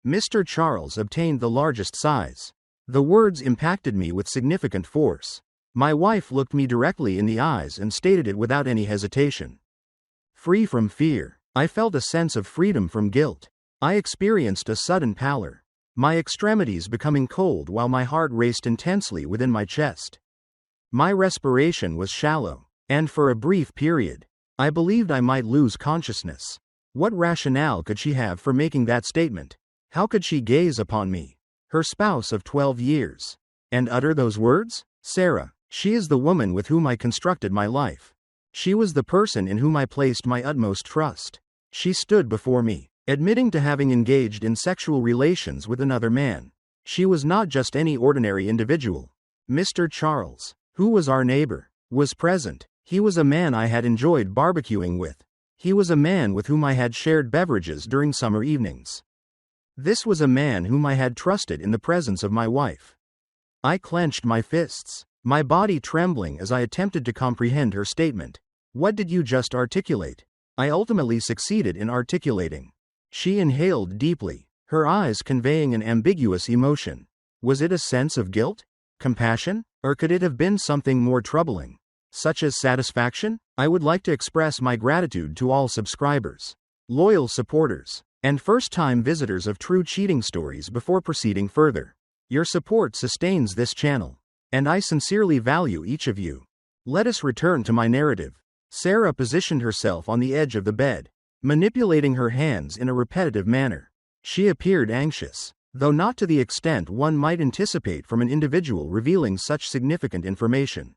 Mr. Charles obtained the largest size. The words impacted me with significant force. My wife looked me directly in the eyes and stated it without any hesitation. Free from fear, I felt a sense of freedom from guilt. I experienced a sudden pallor, my extremities becoming cold while my heart raced intensely within my chest. My respiration was shallow, and for a brief period, I believed I might lose consciousness. What rationale could she have for making that statement? How could she gaze upon me, her spouse of 12 years, and utter those words? Sarah, she is the woman with whom I constructed my life. She was the person in whom I placed my utmost trust. She stood before me, admitting to having engaged in sexual relations with another man. She was not just any ordinary individual. Mr. Charles, who was our neighbor, was present. He was a man I had enjoyed barbecuing with. He was a man with whom I had shared beverages during summer evenings. This was a man whom I had trusted in the presence of my wife. I clenched my fists, my body trembling as I attempted to comprehend her statement. What did you just articulate? I ultimately succeeded in articulating. She inhaled deeply, her eyes conveying an ambiguous emotion. Was it a sense of guilt? Compassion? Or could it have been something more troubling, such as satisfaction? I would like to express my gratitude to all subscribers, loyal supporters, and first-time visitors of True Cheating Stories. Before proceeding further, your support sustains this channel, and I sincerely value each of you. Let us return to my narrative. Sarah positioned herself on the edge of the bed, manipulating her hands in a repetitive manner. She appeared anxious, though not to the extent one might anticipate from an individual revealing such significant information.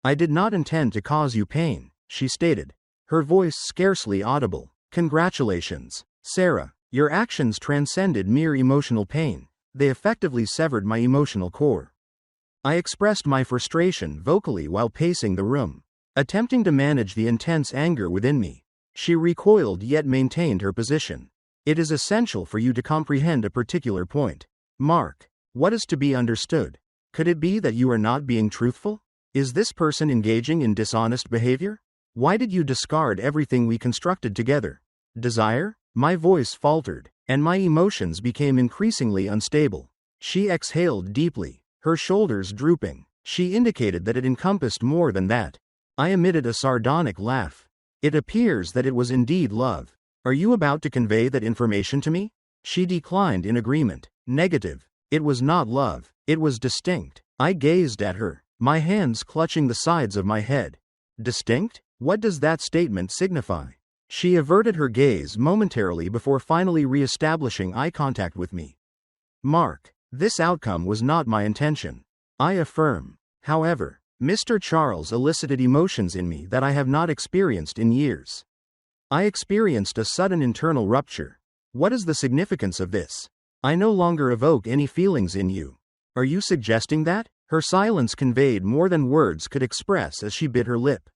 I did not intend to cause you pain, she stated, her voice scarcely audible. Congratulations, Sarah, your actions transcended mere emotional pain. They effectively severed my emotional core. I expressed my frustration vocally while pacing the room, attempting to manage the intense anger within me. She recoiled yet maintained her position. It is essential for you to comprehend a particular point. Mark, what is to be understood? Could it be that you are not being truthful? Is this person engaging in dishonest behavior? Why did you discard everything we constructed together? Desire? My voice faltered, and my emotions became increasingly unstable. She exhaled deeply, her shoulders drooping. She indicated that it encompassed more than that. I emitted a sardonic laugh. It appears that it was indeed love. Are you about to convey that information to me? She declined in agreement. Negative. It was not love. It was distinct. I gazed at her, my hands clutching the sides of my head. Distinct? What does that statement signify? She averted her gaze momentarily before finally re-establishing eye contact with me. Mark, this outcome was not my intention. I affirm. However, Mr. Charles elicited emotions in me that I have not experienced in years. I experienced a sudden internal rupture. What is the significance of this? I no longer evoke any feelings in you. Are you suggesting that? Her silence conveyed more than words could express as she bit her lip.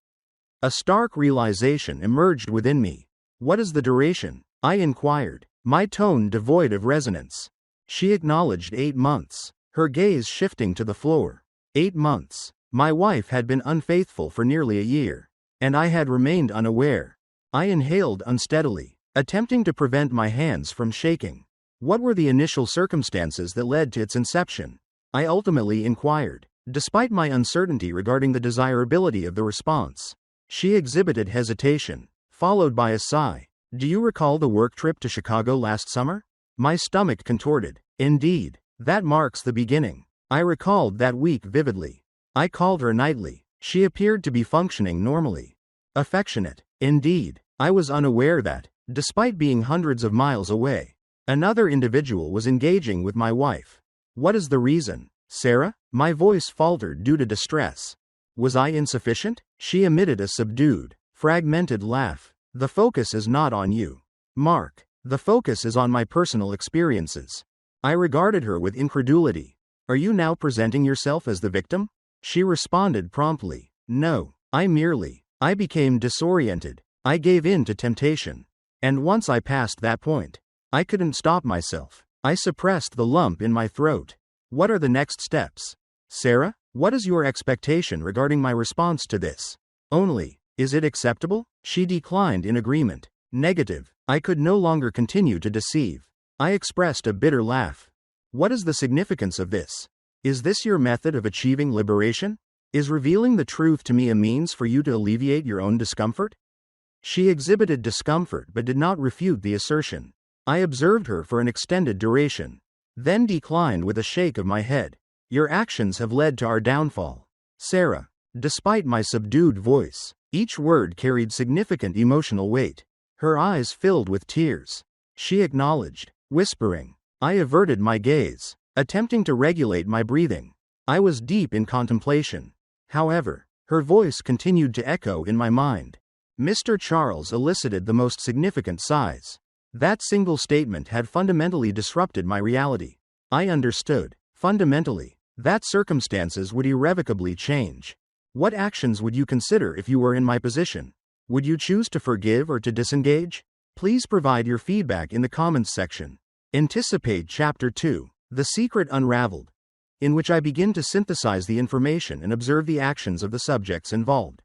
A stark realization emerged within me. What is the duration? I inquired, my tone devoid of resonance. She acknowledged 8 months, her gaze shifting to the floor. 8 months. My wife had been unfaithful for nearly a year, and I had remained unaware. I inhaled unsteadily, attempting to prevent my hands from shaking. What were the initial circumstances that led to its inception? I ultimately inquired, despite my uncertainty regarding the desirability of the response. She exhibited hesitation, followed by a sigh. Do you recall the work trip to Chicago last summer? My stomach contorted. Indeed, that marks the beginning. I recalled that week vividly. I called her nightly. She appeared to be functioning normally. Affectionate. Indeed, I was unaware that, despite being hundreds of miles away, another individual was engaging with my wife. What is the reason, Sarah? My voice faltered due to distress. Was I insufficient? She emitted a subdued, fragmented laugh. The focus is not on you, Mark. The focus is on my personal experiences. I regarded her with incredulity. Are you now presenting yourself as the victim? She responded promptly. No, I became disoriented. I gave in to temptation. And once I passed that point, I couldn't stop myself. I suppressed the lump in my throat. What are the next steps? Sarah, what is your expectation regarding my response to this? Only, is it acceptable? She declined in agreement. Negative. I could no longer continue to deceive. I expressed a bitter laugh. What is the significance of this? Is this your method of achieving liberation? Is revealing the truth to me a means for you to alleviate your own discomfort? She exhibited discomfort but did not refute the assertion. I observed her for an extended duration, then declined with a shake of my head. Your actions have led to our downfall, Sarah. Despite my subdued voice, each word carried significant emotional weight. Her eyes filled with tears. She acknowledged, whispering. I averted my gaze, attempting to regulate my breathing. I was deep in contemplation. However, her voice continued to echo in my mind. Mr. Charles elicited the most significant sighs. That single statement had fundamentally disrupted my reality. I understood, fundamentally, that circumstances would irrevocably change. What actions would you consider if you were in my position? Would you choose to forgive or to disengage? Please provide your feedback in the comments section. Anticipate Chapter 2, The Secret Unraveled, in which I begin to synthesize the information and observe the actions of the subjects involved.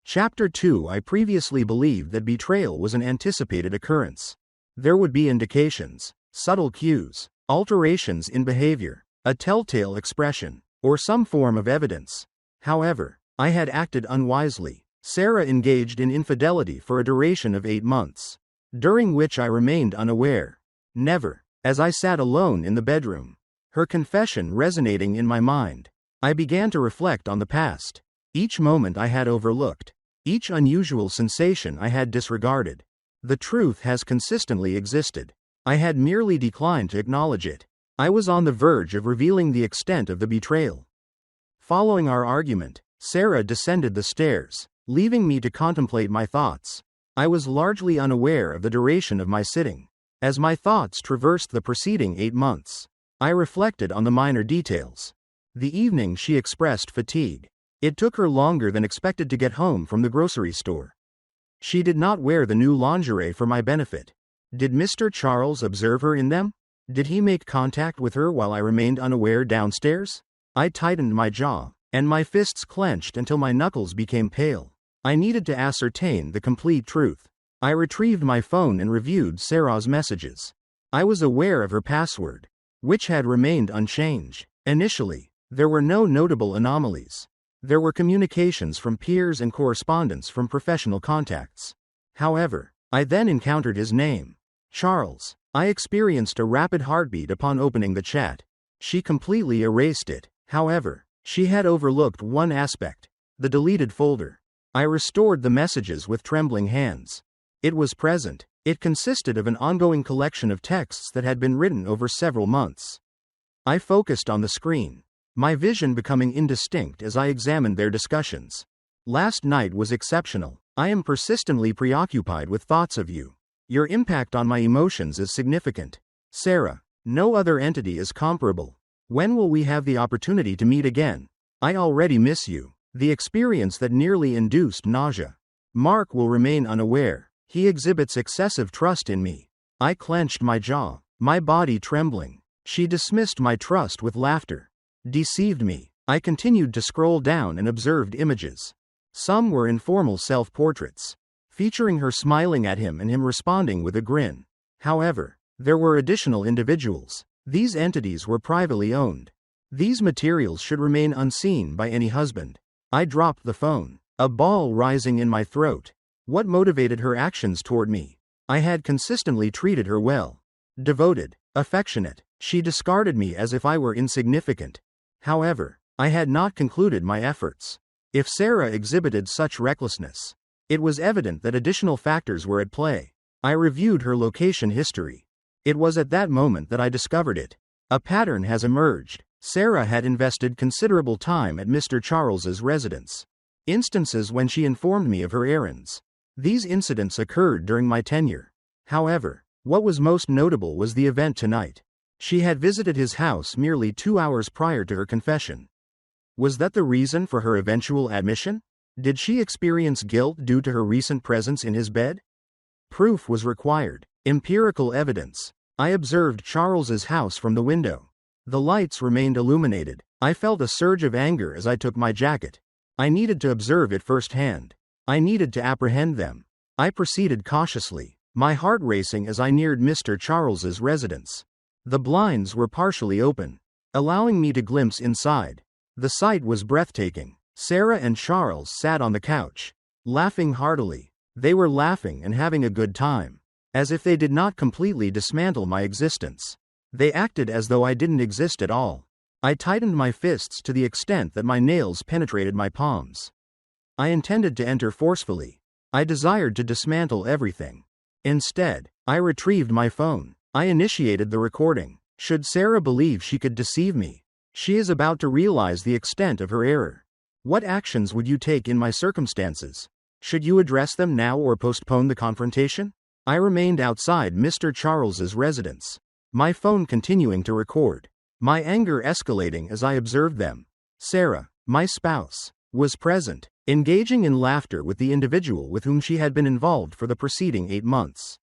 Chapter 2. I previously believed that betrayal was an anticipated occurrence. There would be indications, subtle cues, alterations in behavior, a telltale expression, or some form of evidence. However, I had acted unwisely. Sarah engaged in infidelity for a duration of 8 months, during which I remained unaware. Never, as I sat alone in the bedroom, her confession resonating in my mind, I began to reflect on the past. Each moment I had overlooked, each unusual sensation I had disregarded. The truth has consistently existed. I had merely declined to acknowledge it. I was on the verge of revealing the extent of the betrayal. Following our argument, Sarah descended the stairs, leaving me to contemplate my thoughts. I was largely unaware of the duration of my sitting. As my thoughts traversed the preceding 8 months, I reflected on the minor details. The evening she expressed fatigue. It took her longer than expected to get home from the grocery store. She did not wear the new lingerie for my benefit. Did Mr. Charles observe her in them? Did he make contact with her while I remained unaware downstairs? I tightened my jaw, and my fists clenched until my knuckles became pale. I needed to ascertain the complete truth. I retrieved my phone and reviewed Sarah's messages. I was aware of her password, which had remained unchanged. Initially, there were no notable anomalies. There were communications from peers and correspondence from professional contacts. However, I then encountered his name, Charles. I experienced a rapid heartbeat upon opening the chat. She completely erased it. However, she had overlooked one aspect, the deleted folder. I restored the messages with trembling hands. It was present. It consisted of an ongoing collection of texts that had been written over several months. I focused on the screen, my vision becoming indistinct as I examined their discussions. Last night was exceptional. I am persistently preoccupied with thoughts of you. Your impact on my emotions is significant. Sarah, no other entity is comparable. When will we have the opportunity to meet again? I already miss you. The experience that nearly induced nausea. Mark will remain unaware. He exhibits excessive trust in me. I clenched my jaw, my body trembling. She dismissed my trust with laughter. Deceived me. I continued to scroll down and observed images. Some were informal self-portraits, featuring her smiling at him and him responding with a grin. However, there were additional individuals. These entities were privately owned. These materials should remain unseen by any husband. I dropped the phone, a ball rising in my throat. What motivated her actions toward me? I had consistently treated her well. Devoted, affectionate. She discarded me as if I were insignificant. However, I had not concluded my efforts. If Sarah exhibited such recklessness, it was evident that additional factors were at play. I reviewed her location history. It was at that moment that I discovered it. A pattern has emerged. Sarah had invested considerable time at Mr. Charles's residence. Instances when she informed me of her errands. These incidents occurred during my tenure. However, what was most notable was the event tonight. She had visited his house merely 2 hours prior to her confession. Was that the reason for her eventual admission? Did she experience guilt due to her recent presence in his bed? Proof was required. Empirical evidence. I observed Charles's house from the window. The lights remained illuminated. I felt a surge of anger as I took my jacket. I needed to observe it firsthand. I needed to apprehend them. I proceeded cautiously, my heart racing as I neared Mr. Charles's residence. The blinds were partially open, allowing me to glimpse inside. The sight was breathtaking. Sarah and Charles sat on the couch, laughing heartily. They were laughing and having a good time, as if they did not completely dismantle my existence. They acted as though I didn't exist at all. I tightened my fists to the extent that my nails penetrated my palms. I intended to enter forcefully. I desired to dismantle everything. Instead, I retrieved my phone. I initiated the recording. Should Sarah believe she could deceive me? She is about to realize the extent of her error. What actions would you take in my circumstances? Should you address them now or postpone the confrontation? I remained outside Mr. Charles's residence, my phone continuing to record, my anger escalating as I observed them. Sarah, my spouse, was present, engaging in laughter with the individual with whom she had been involved for the preceding 8 months.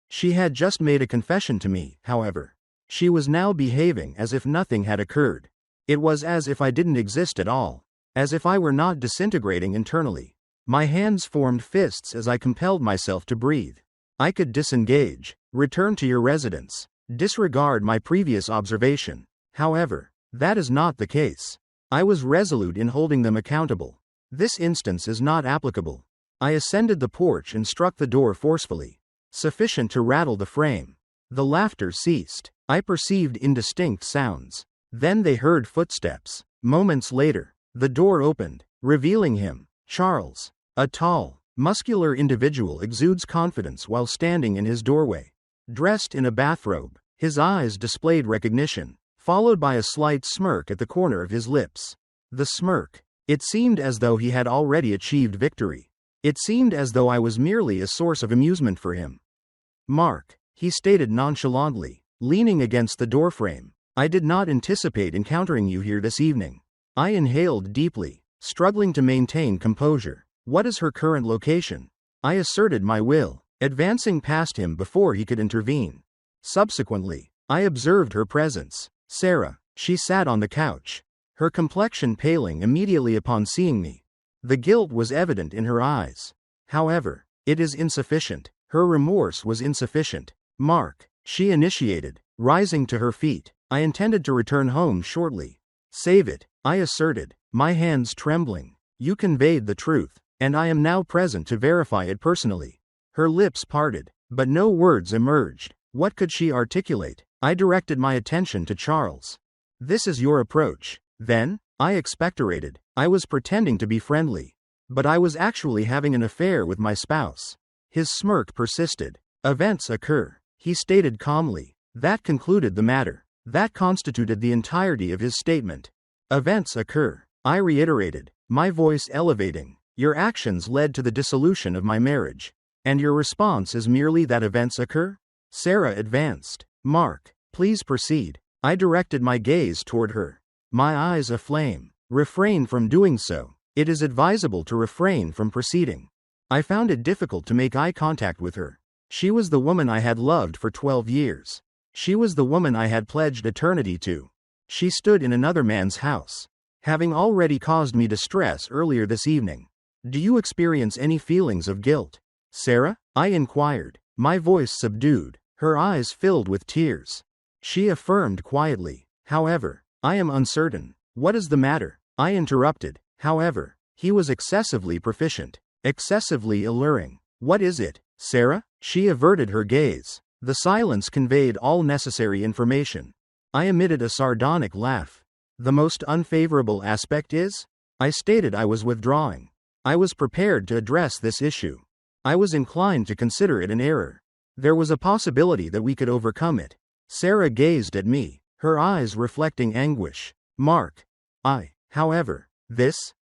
She had just made a confession to me, however. She was now behaving as if nothing had occurred. It was as if I didn't exist at all, as if I were not disintegrating internally. My hands formed fists as I compelled myself to breathe. I could disengage, return to your residence, disregard my previous observation. However, that is not the case. I was resolute in holding them accountable. This instance is not applicable. I ascended the porch and struck the door forcefully, sufficient to rattle the frame. The laughter ceased. I perceived indistinct sounds. Then they heard footsteps. Moments later, the door opened, revealing him. Charles, a tall, muscular individual, exudes confidence while standing in his doorway. Dressed in a bathrobe, his eyes displayed recognition, followed by a slight smirk at the corner of his lips. The smirk. It seemed as though he had already achieved victory. It seemed as though I was merely a source of amusement for him. Mark, he stated nonchalantly, leaning against the doorframe. I did not anticipate encountering you here this evening. I inhaled deeply, struggling to maintain composure. What is her current location? I asserted my will, advancing past him before he could intervene. Subsequently, I observed her presence. Sarah, she sat on the couch, her complexion paling immediately upon seeing me. The guilt was evident in her eyes. However, it is insufficient. Her remorse was insufficient. Mark, she initiated, rising to her feet. I intended to return home shortly. Save it, I asserted, my hands trembling. You conveyed the truth, and I am now present to verify it personally. Her lips parted, but no words emerged. What could she articulate? I directed my attention to Charles. This is your approach, then? I expectorated. I was pretending to be friendly, but I was actually having an affair with my spouse. His smirk persisted. Events occur, he stated calmly. That concluded the matter. That constituted the entirety of his statement. Events occur, I reiterated, my voice elevating. Your actions led to the dissolution of my marriage, and your response is merely that events occur? Sarah advanced. Mark, please proceed. I directed my gaze toward her, my eyes aflame. Refrain from doing so. It is advisable to refrain from proceeding. I found it difficult to make eye contact with her. She was the woman I had loved for 12 years. She was the woman I had pledged eternity to. She stood in another man's house, having already caused me distress earlier this evening. Do you experience any feelings of guilt, Sarah? I inquired, my voice subdued, her eyes filled with tears. She affirmed quietly, however, I am uncertain. What is the matter? I interrupted. However, he was excessively proficient, excessively alluring. What is it, Sarah? She averted her gaze. The silence conveyed all necessary information. I emitted a sardonic laugh. The most unfavorable aspect is? I stated I was withdrawing. I was prepared to address this issue. I was inclined to consider it an error. There was a possibility that we could overcome it. Sarah gazed at me, her eyes reflecting anguish. Mark. However,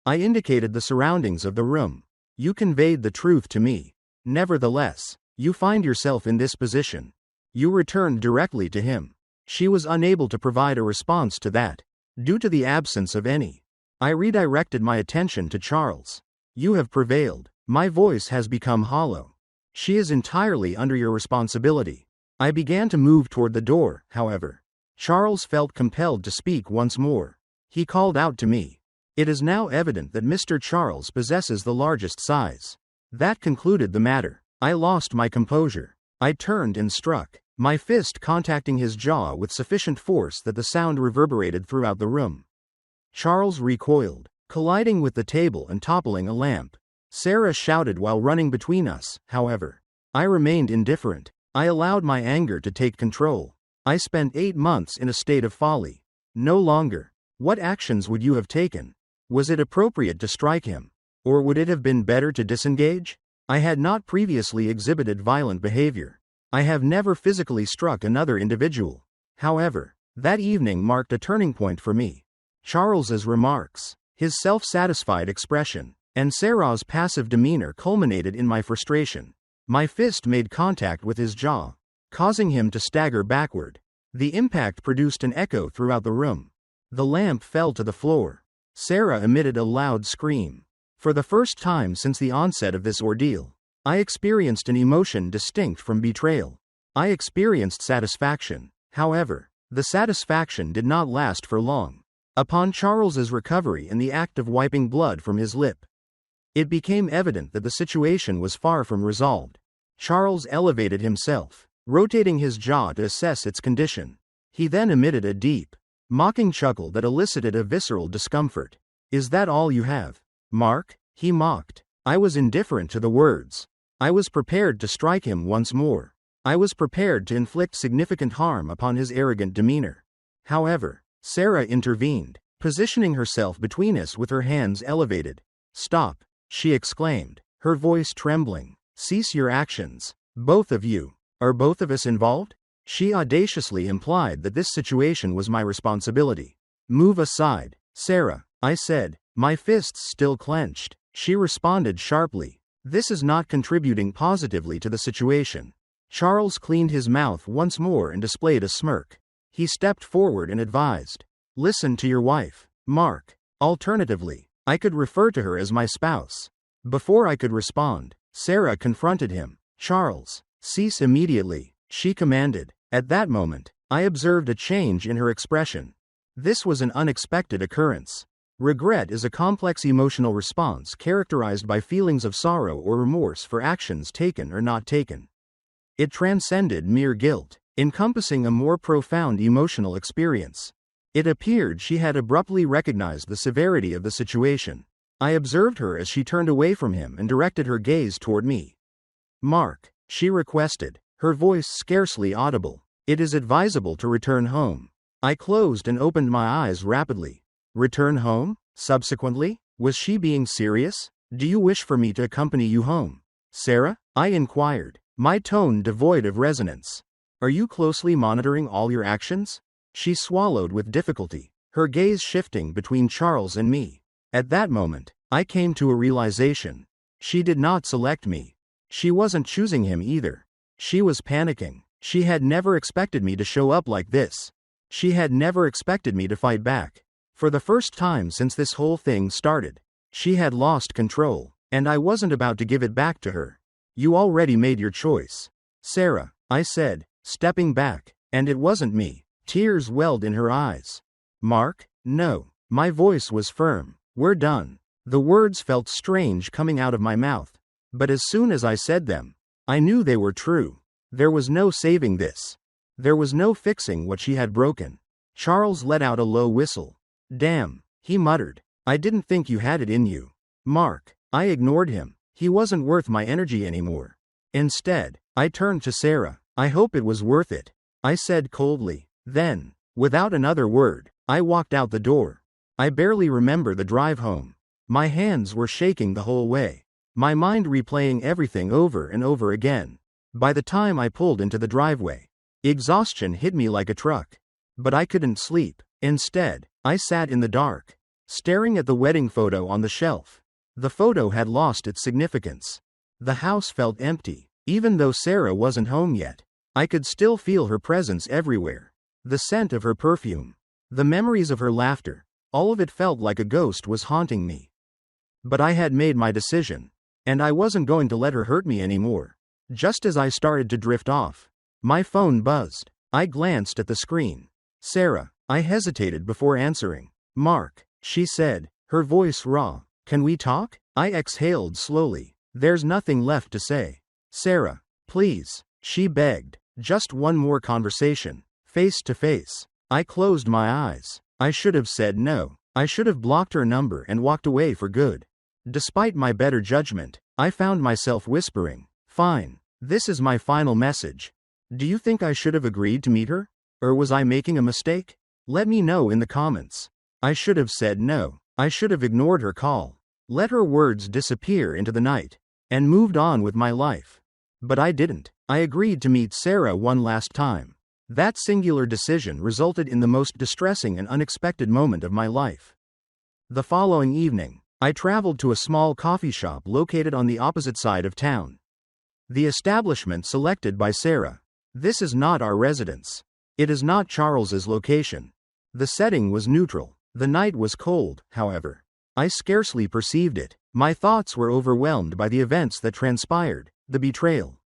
I indicated the surroundings of the room. You conveyed the truth to me. Nevertheless, you find yourself in this position. You returned directly to him. She was unable to provide a response to that, due to the absence of any. I redirected my attention to Charles. You have prevailed. My voice has become hollow. She is entirely under your responsibility. I began to move toward the door, however. Charles felt compelled to speak once more. He called out to me. It is now evident that Mr. Charles possesses the largest size. That concluded the matter. I lost my composure. I turned and struck, my fist contacting his jaw with sufficient force that the sound reverberated throughout the room. Charles recoiled, colliding with the table and toppling a lamp. Sarah shouted while running between us, however. I remained indifferent. I allowed my anger to take control. I spent 8 months in a state of folly. No longer. What actions would you have taken? Was it appropriate to strike him? Or would it have been better to disengage? I had not previously exhibited violent behavior. I have never physically struck another individual. However, that evening marked a turning point for me. Charles's remarks, his self-satisfied expression, and Sarah's passive demeanor culminated in my frustration. My fist made contact with his jaw, causing him to stagger backward. The impact produced an echo throughout the room. The lamp fell to the floor. Sarah emitted a loud scream. For the first time since the onset of this ordeal, I experienced an emotion distinct from betrayal. I experienced satisfaction. However, the satisfaction did not last for long. Upon Charles's recovery and the act of wiping blood from his lip, it became evident that the situation was far from resolved. Charles elevated himself, rotating his jaw to assess its condition. He then emitted a deep, mocking chuckle that elicited a visceral discomfort. "Is that all you have, Mark?" he mocked. I was indifferent to the words. I was prepared to strike him once more. I was prepared to inflict significant harm upon his arrogant demeanor. However, Sarah intervened, positioning herself between us with her hands elevated. "Stop," she exclaimed, her voice trembling. "Cease your actions. Both of you. Are both of us involved?" She audaciously implied that this situation was my responsibility. "Move aside, Sarah," I said, my fists still clenched. She responded sharply. "This is not contributing positively to the situation." Charles cleaned his mouth once more and displayed a smirk. He stepped forward and advised, "Listen to your wife, Mark." Alternatively, I could refer to her as my spouse. Before I could respond, Sarah confronted him. "Charles, cease immediately," she commanded. At that moment, I observed a change in her expression. This was an unexpected occurrence. Regret is a complex emotional response characterized by feelings of sorrow or remorse for actions taken or not taken. It transcended mere guilt, encompassing a more profound emotional experience. It appeared she had abruptly recognized the severity of the situation. I observed her as she turned away from him and directed her gaze toward me. "Mark," she requested, her voice scarcely audible, "it is advisable to return home." I closed and opened my eyes rapidly. Return home? Subsequently? Was she being serious? "Do you wish for me to accompany you home, Sarah?" I inquired, my tone devoid of resonance. "Are you closely monitoring all your actions?" She swallowed with difficulty, her gaze shifting between Charles and me. At that moment, I came to a realization. She did not select me. She wasn't choosing him either. She was panicking. She had never expected me to show up like this. She had never expected me to fight back. For the first time since this whole thing started, she had lost control, and I wasn't about to give it back to her. "You already made your choice, Sarah," I said, stepping back, "and it wasn't me." Tears welled in her eyes. "Mark, no." My voice was firm. "We're done." The words felt strange coming out of my mouth, but as soon as I said them, I knew they were true. There was no saving this. There was no fixing what she had broken. Charles let out a low whistle. "Damn," he muttered. "I didn't think you had it in you, Mark." I ignored him. He wasn't worth my energy anymore. Instead, I turned to Sarah. "I hope it was worth it," I said coldly. Then, without another word, I walked out the door. I barely remember the drive home. My hands were shaking the whole way, my mind replaying everything over and over again. By the time I pulled into the driveway, exhaustion hit me like a truck. But I couldn't sleep. Instead, I sat in the dark, staring at the wedding photo on the shelf. The photo had lost its significance. The house felt empty. Even though Sarah wasn't home yet, I could still feel her presence everywhere. The scent of her perfume, the memories of her laughter, all of it felt like a ghost was haunting me. But I had made my decision, and I wasn't going to let her hurt me anymore. Just as I started to drift off, my phone buzzed. I glanced at the screen. "Sarah." I hesitated before answering. "Mark," she said, her voice raw. "Can we talk?" I exhaled slowly. There's nothing left to say. "Sarah, please." She begged. Just one more conversation. Face to face. I closed my eyes. I should have said no. I should have blocked her number and walked away for good. Despite my better judgment, I found myself whispering, "Fine. This is my final message. Do you think I should have agreed to meet her? Or was I making a mistake? Let me know in the comments." I should have said no. I should have ignored her call, let her words disappear into the night, and moved on with my life. But I didn't. I agreed to meet Sarah one last time. That singular decision resulted in the most distressing and unexpected moment of my life. The following evening, I traveled to a small coffee shop located on the opposite side of town. The establishment selected by Sarah. This is not our residence. It is not Charles's location. The setting was neutral. The night was cold, however. I scarcely perceived it. My thoughts were overwhelmed by the events that transpired, the betrayal,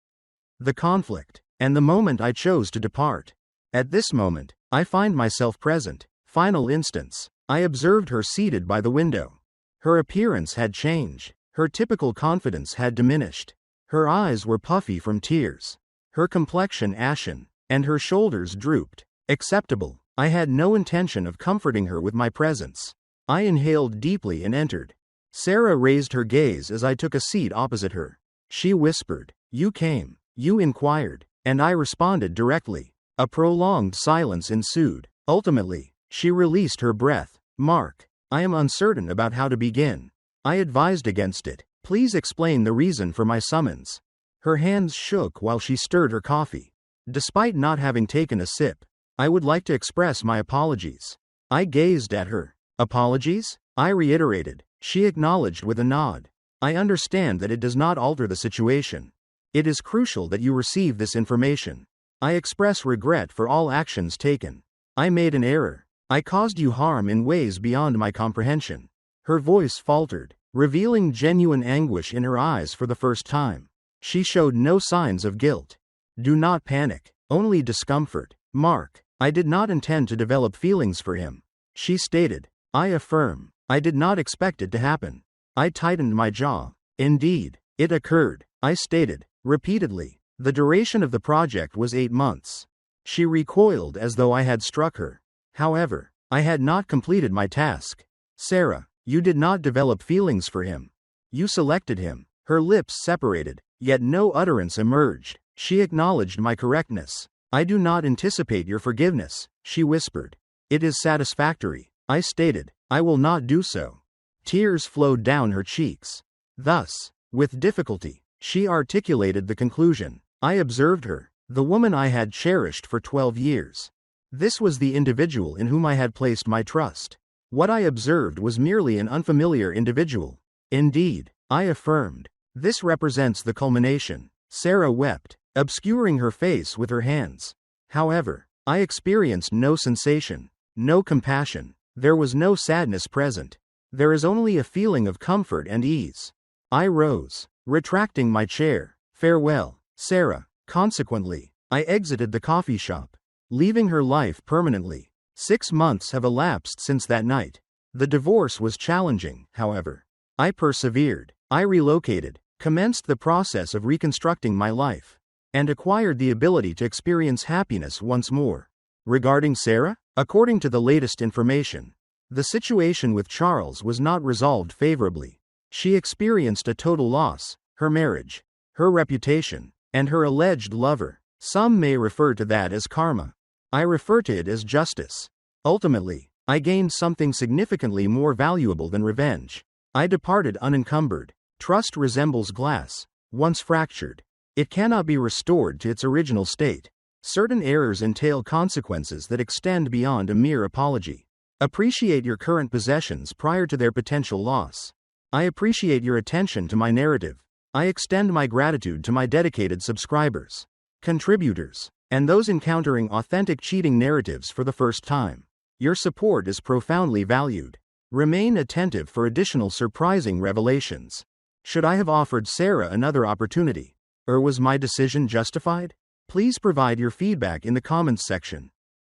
the conflict, and the moment I chose to depart. At this moment, I find myself present. Final instance. I observed her seated by the window. Her appearance had changed. Her typical confidence had diminished. Her eyes were puffy from tears. Her complexion ashen, and her shoulders drooped. Acceptable. I had no intention of comforting her with my presence. I inhaled deeply and entered. Sarah raised her gaze as I took a seat opposite her. She whispered, "You came. You inquired." And I responded directly. A prolonged silence ensued. Ultimately, she released her breath. "Mark, I am uncertain about how to begin. I advised against it. Please explain the reason for my summons." Her hands shook while she stirred her coffee. Despite not having taken a sip, "I would like to express my apologies." I gazed at her. "Apologies?" I reiterated. She acknowledged with a nod. "I understand that it does not alter the situation. It is crucial that you receive this information. I express regret for all actions taken. I made an error. I caused you harm in ways beyond my comprehension." Her voice faltered, revealing genuine anguish in her eyes for the first time. She showed no signs of guilt. "Do not panic, only discomfort. Mark, I did not intend to develop feelings for him," she stated. "I affirm, I did not expect it to happen." I tightened my jaw. "Indeed, it occurred," I stated, repeatedly. "The duration of the project was 8 months." She recoiled as though I had struck her. However, I had not completed my task. "Sarah, you did not develop feelings for him. You selected him." Her lips separated, yet no utterance emerged. She acknowledged my correctness. "I do not anticipate your forgiveness," she whispered. "It is satisfactory," I stated. "I will not do so." Tears flowed down her cheeks. Thus, with difficulty, she articulated the conclusion. I observed her, the woman I had cherished for 12 years. This was the individual in whom I had placed my trust. What I observed was merely an unfamiliar individual. "Indeed," I affirmed. "This represents the culmination." Sarah wept, obscuring her face with her hands. However, I experienced no sensation, no compassion. There was no sadness present. There is only a feeling of comfort and ease. I rose, retracting my chair. "Farewell, Sarah." Consequently, I exited the coffee shop, leaving her life permanently. 6 months have elapsed since that night. The divorce was challenging, however. I persevered. I relocated, commenced the process of reconstructing my life, and acquired the ability to experience happiness once more. Regarding Sarah, according to the latest information, the situation with Charles was not resolved favorably. She experienced a total loss: her marriage, her reputation, and her alleged lover. Some may refer to that as karma. I refer to it as justice. Ultimately, I gained something significantly more valuable than revenge. I departed unencumbered. Trust resembles glass. Once fractured, it cannot be restored to its original state. Certain errors entail consequences that extend beyond a mere apology. Appreciate your current possessions prior to their potential loss. I appreciate your attention to my narrative. I extend my gratitude to my dedicated subscribers, contributors, and those encountering authentic cheating narratives for the first time. Your support is profoundly valued. Remain attentive for additional surprising revelations. Should I have offered Sarah another opportunity? Or was my decision justified? Please provide your feedback in the comments section.